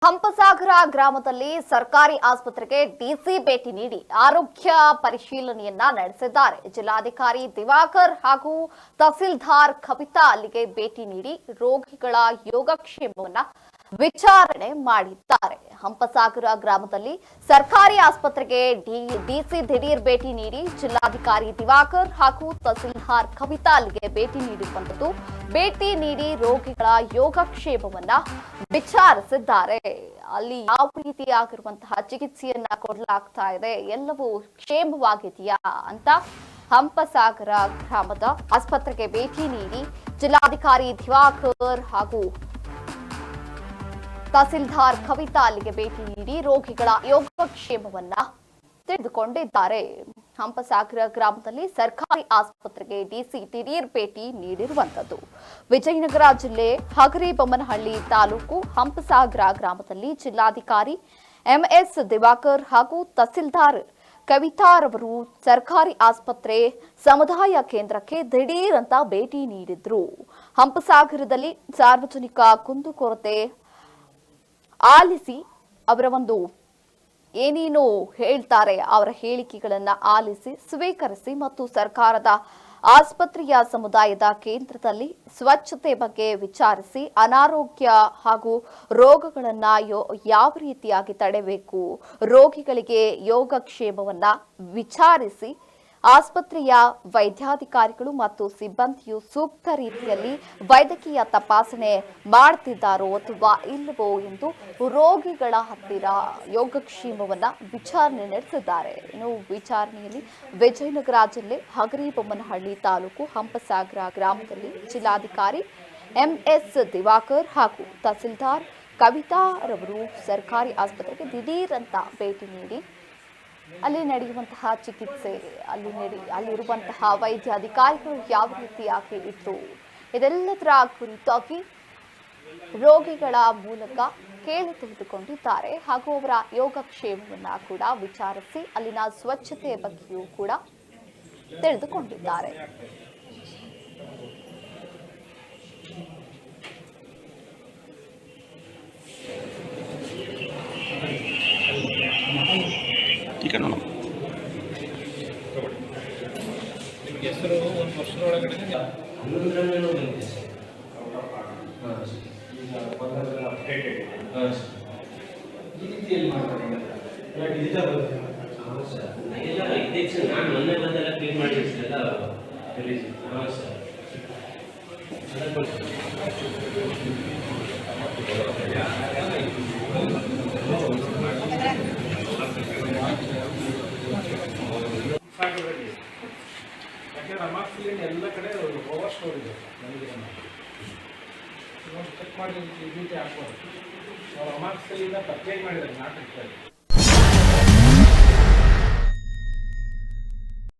ಹಂಪಸಾಗರ ಗ್ರಾಮದಲ್ಲಿ ಸರ್ಕಾರಿ ಆಸ್ಪತ್ರೆಗೆ ಡಿಸಿ ಭೇಟಿ ನೀಡಿ ಆರೋಗ್ಯ ಪರಿಶೀಲನೆಯನ್ನ ನಡೆಸಿದ್ದಾರೆ. ಜಿಲ್ಲಾಧಿಕಾರಿ ದಿವಾಕರ್ ಹಾಗೂ ತಹಸೀಲ್ದಾರ್ ಕವಿತಾ ಅಲ್ಲಿಗೆ ಭೇಟಿ ನೀಡಿ ರೋಗಿಗಳ ಯೋಗಕ್ಷೇಮವನ್ನ ವಿಚಾರಣೆ ಮಾಡಿದ್ದಾರೆ. ಹಂಪಸಾಗರ ಗ್ರಾಮದಲ್ಲಿ ಸರ್ಕಾರಿ ಆಸ್ಪತ್ರೆಗೆ ಡಿಸಿ ದಿಢೀರ್ ಭೇಟಿ ನೀಡಿ ಜಿಲ್ಲಾಧಿಕಾರಿ ದಿವಾಕರ್ ಹಾಗೂ ತಹಸೀಲ್ದಾರ್ ಕವಿತಾ ಅಲ್ಲಿಗೆ ಭೇಟಿ ನೀಡಿರುವಂತದ್ದು. ಭೇಟಿ ನೀಡಿ ರೋಗಿಗಳ ಯೋಗಕ್ಷೇಮವನ್ನ ವಿಚಾರಿಸಿದ್ದಾರೆ. ಅಲ್ಲಿ ಯಾವ ರೀತಿಯಾಗಿರುವಂತಹ ಚಿಕಿತ್ಸೆಯನ್ನ ಕೊಡಲಾಗ್ತಾ ಇದೆ, ಎಲ್ಲವೂ ಕ್ಷೇಮವಾಗಿದೆಯಾ ಅಂತ ಹಂಪಸಾಗರ ಗ್ರಾಮದ ಆಸ್ಪತ್ರೆಗೆ ಭೇಟಿ ನೀಡಿ ಜಿಲ್ಲಾಧಿಕಾರಿ ದಿವಾಕರ್ ಹಾಗೂ ತಹಸೀಲ್ದಾರ್ ಕವಿತಾ ಅಲ್ಲಿಗೆ ಭೇಟಿ ನೀಡಿ ರೋಗಿಗಳ ಯೋಗಕ್ಷೇಮವನ್ನ ತಿಳಿದುಕೊಂಡಿದ್ದಾರೆ. ಹಂಪಸಾಗರ ಗ್ರಾಮದಲ್ಲಿ ಸರ್ಕಾರಿ ಆಸ್ಪತ್ರೆಗೆ ಡಿಸಿ ದಿಢೀರ್ ಭೇಟಿ ನೀಡಿರುವಂತದ್ದು. ವಿಜಯನಗರ ಜಿಲ್ಲೆ ಹಗರಿಬೊಮ್ಮನಹಳ್ಳಿ ತಾಲೂಕು ಹಂಪಸಾಗರ ಗ್ರಾಮದಲ್ಲಿ ಜಿಲ್ಲಾಧಿಕಾರಿ ಎಂಎಸ್ ದಿವಾಕರ್ ಹಾಗೂ ತಹಸೀಲ್ದಾರ್ ಕವಿತಾರವರು ಸರ್ಕಾರಿ ಆಸ್ಪತ್ರೆ ಸಮುದಾಯ ಕೇಂದ್ರಕ್ಕೆ ದಿಢೀರ್ ಅಂತ ಭೇಟಿ ನೀಡಿದ್ರು. ಹಂಪಸಾಗರದಲ್ಲಿ ಸಾರ್ವಜನಿಕ ಕುಂದುಕೊರತೆ ಆಲಿಸಿ ಅವರ ಏನೇನು ಹೇಳ್ತಾರೆ ಅವರ ಹೇಳಿಕೆಗಳನ್ನ ಆಲಿಸಿ ಸ್ವೀಕರಿಸಿ ಮತ್ತು ಸರ್ಕಾರದ ಆಸ್ಪತ್ರೆಯ ಸಮುದಾಯದ ಕೇಂದ್ರದಲ್ಲಿ ಸ್ವಚ್ಛತೆ ಬಗ್ಗೆ ವಿಚಾರಿಸಿ ಅನಾರೋಗ್ಯ ಹಾಗೂ ರೋಗಗಳನ್ನ ಯಾವ ರೀತಿಯಾಗಿ ತಡೆಯಬೇಕು, ರೋಗಿಗಳಿಗೆ ಯೋಗಕ್ಷೇಮವನ್ನ ವಿಚಾರಿಸಿ ಆಸ್ಪತ್ರೆಯ ವೈದ್ಯಾಧಿಕಾರಿಗಳು ಮತ್ತು ಸಿಬ್ಬಂದಿಯು ಸೂಕ್ತ ರೀತಿಯಲ್ಲಿ ವೈದ್ಯಕೀಯ ತಪಾಸಣೆ ಮಾಡುತ್ತಿದ್ದಾರೋ ಅಥವಾ ಇಲ್ಲವೋ ಎಂದು ರೋಗಿಗಳ ಹತ್ತಿರ ಯೋಗಕ್ಷೇಮವನ್ನ ವಿಚಾರಣೆ ನಡೆಸಿದ್ದಾರೆ. ಇನ್ನು ವಿಚಾರಣೆಯಲ್ಲಿ ವಿಜಯನಗರ ಜಿಲ್ಲೆ ಹಗರಿಬೊಮ್ಮನಹಳ್ಳಿ ತಾಲೂಕು ಹಂಪಸಾಗರ ಗ್ರಾಮದಲ್ಲಿ ಜಿಲ್ಲಾಧಿಕಾರಿ ಎಂಎಸ್ ದಿವಾಕರ್ ಹಾಗೂ ತಹಸೀಲ್ದಾರ್ ಕವಿತಾರವರು ಸರ್ಕಾರಿ ಆಸ್ಪತ್ರೆಗೆ ದಿಢೀರ್ ಅಂತ ಭೇಟಿ ನೀಡಿ ಅಲ್ಲಿ ನಡೆಯುವಂತಹ ಚಿಕಿತ್ಸೆ, ಅಲ್ಲಿರುವಂತಹ ವೈದ್ಯಾಧಿಕಾರಿಗಳು ಯಾವ ರೀತಿಯಾಗಿ ಇತ್ತು, ಇದೆಲ್ಲದರ ಕುರಿತಾಗಿ ರೋಗಿಗಳ ಮೂಲಕ ಕೇಳಿ ತಿಳಿದುಕೊಂಡಿದ್ದಾರೆ ಹಾಗೂ ಅವರ ಯೋಗಕ್ಷೇಮವನ್ನ ಕೂಡ ವಿಚಾರಿಸಿ ಅಲ್ಲಿನ ಸ್ವಚ್ಛತೆಯ ಬಗ್ಗೆಯೂ ಕೂಡ ತಿಳಿದುಕೊಂಡಿದ್ದಾರೆ. ಹೆಸರು ಒಂದು ವರ್ಷದೊಳಗಡೆ ಈ ರೀತಿಯಲ್ಲಿ ಮಾಡ್ತಾರೆ. ನಾನು ಮೊನ್ನೆ ಬಂದೆಲ್ಲ ಕ್ಲೀನ್ ಮಾಡಿ ಹಾಂ ಸರ್. ಯಾಕೆ ರಮಾಕ್ಸಿಲಿನ್ ಎಲ್ಲ ಕಡೆ ಓವರ್ ಸ್ಟೋರ್ ಇದೆ. ನನಗೆ ಚೆಕ್ ಮಾಡಿ ಈ ರೀತಿ ಹಾಕ್ಬೋದು. ರಮಾಕ್ಸಿಲಿಂದ ಪರ್ಚೇಸ್ ಮಾಡಿದ್ದಾರೆ ನಾಟಕದಲ್ಲಿ.